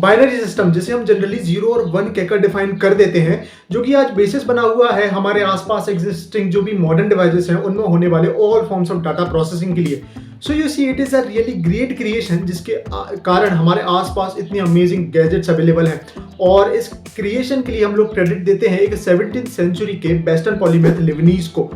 Binary system जिसे हम generally 0 और 1 कहकर डिफाइन कर देते हैं, जो कि आज बेसिस बना हुआ है हमारे आसपास एग्जिस्टिंग जो भी मॉडर्न डिवाइसेस हैं उनमें होने वाले all forms of data processing के लिए। सो you see it is a really great creation जिसके कारण हमारे आसपास इतनी अमेजिंग गैजेट्स अवेलेबल हैं। और इस क्रिएशन के लिए हम लोग क्रेडिट देते हैं एक 17th सेंचुरी के वेस्टर्न पॉलीमैथ लिबनीज को।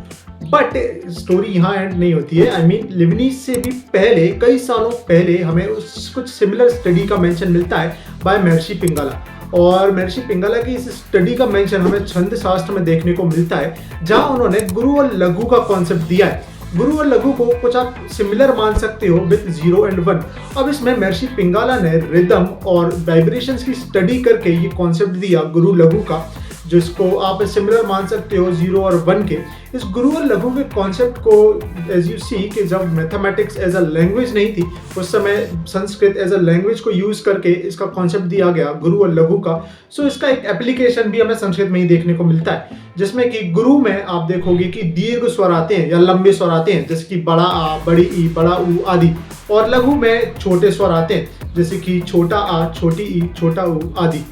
बट स्टोरी यहाँ एंड नहीं होती है। आई मीन लिबनीज से भी पहले, कई सालों पहले हमें कुछ सिमिलर स्टडी का मेंशन मिलता है बाय महर्षि पिंगला। और महर्षि पिंगला की इस स्टडी का मेंशन हमें छंद शास्त्र में देखने को मिलता है, जहाँ उन्होंने गुरु और लघु का कॉन्सेप्ट दिया है। गुरु और लघु को कुछ आप सिमिलर मान सकते हो विद 0 and 1। अब इसमें महर्षि पिंगला ने रिदम और वाइब्रेशंस की स्टडी करके ये कॉन्सेप्ट दिया गुरु लघु का, जिसको आप सिमिलर मान सकते हो 0 और 1 के। इस गुरु और लघु के कॉन्सेप्ट को एज यू सी कि जब मैथमेटिक्स एज अ लैंग्वेज नहीं थी उस समय संस्कृत एज अ लैंग्वेज को यूज करके इसका कॉन्सेप्ट दिया गया गुरु और लघु का। सो इसका एक एप्लीकेशन भी हमें संस्कृत में ही देखने को मिलता है, जिसमें कि गुरु में आप देखोगे कि दीर्घ स्वर आते हैं या लंबे स्वर आते हैं, जैसे कि बड़ा आ, बड़ी ई, बड़ा ऊ आदि। और लघु में छोटे स्वर आते हैं, जैसे कि छोटा आ, छोटी ई, छोटा ऊ आदि।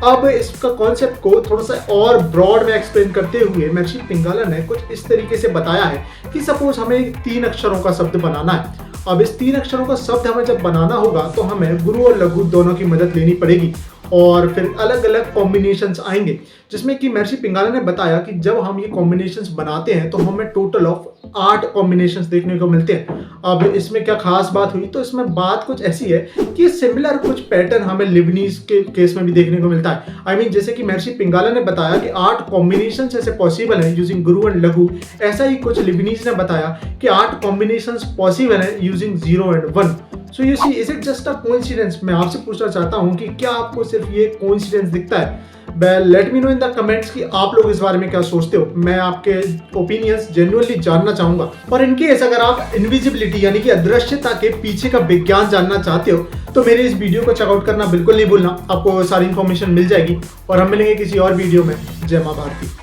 अब इसका कॉन्सेप्ट को थोड़ा सा और ब्रॉड में एक्सप्लेन करते हुए महर्षि पिंगला ने कुछ इस तरीके से बताया है कि सपोज हमें 3 अक्षरों का शब्द बनाना है। अब इस 3 अक्षरों का शब्द हमें जब बनाना होगा तो हमें गुरु और लघु दोनों की मदद लेनी पड़ेगी और फिर अलग अलग कॉम्बिनेशंस आएंगे, जिसमें कि महर्षि पिंगला ने बताया कि जब हम ये कॉम्बिनेशंस बनाते हैं तो हमें टोटल ऑफ 8 कॉम्बिनेशंस देखने को मिलते हैं। अब इसमें क्या खास बात हुई, तो इसमें बात कुछ ऐसी है कि सिमिलर कुछ पैटर्न हमें लिबनीज के केस में भी देखने को मिलता है। आई मीन जैसे कि महर्षि पिंगला ने बताया कि 8 कॉम्बिनेशंस ऐसे पॉसिबल हैं यूजिंग गुरु एंड लघु, ऐसा ही कुछ लिबनीज ने बताया कि 8 कॉम्बिनेशंस पॉसिबल हैं using 0 and 1। So you see is it just a coincidence? मैं आपसे पूछना चाहता हूं कि क्या आपको सिर्फ ये कोइंसिडेंस दिखता है? Let me know in the comments कि आप लोग इस बारे में क्या सोचते हो। मैं आपके ओपिनियंस जेन्युइनली जानना चाहूंगा। और इनकेस अगर आप इनविजिबिलिटी यानी कि अदृश्यता के पीछे का विज्ञान जानना चाहते हो तो मेरे इस वीडियो को चेकआउट करना बिल्कुल नहीं भूलना, आपको सारी इन्फॉर्मेशन मिल जाएगी। और हम मिलेंगे किसी और वीडियो में। जय मां भारती।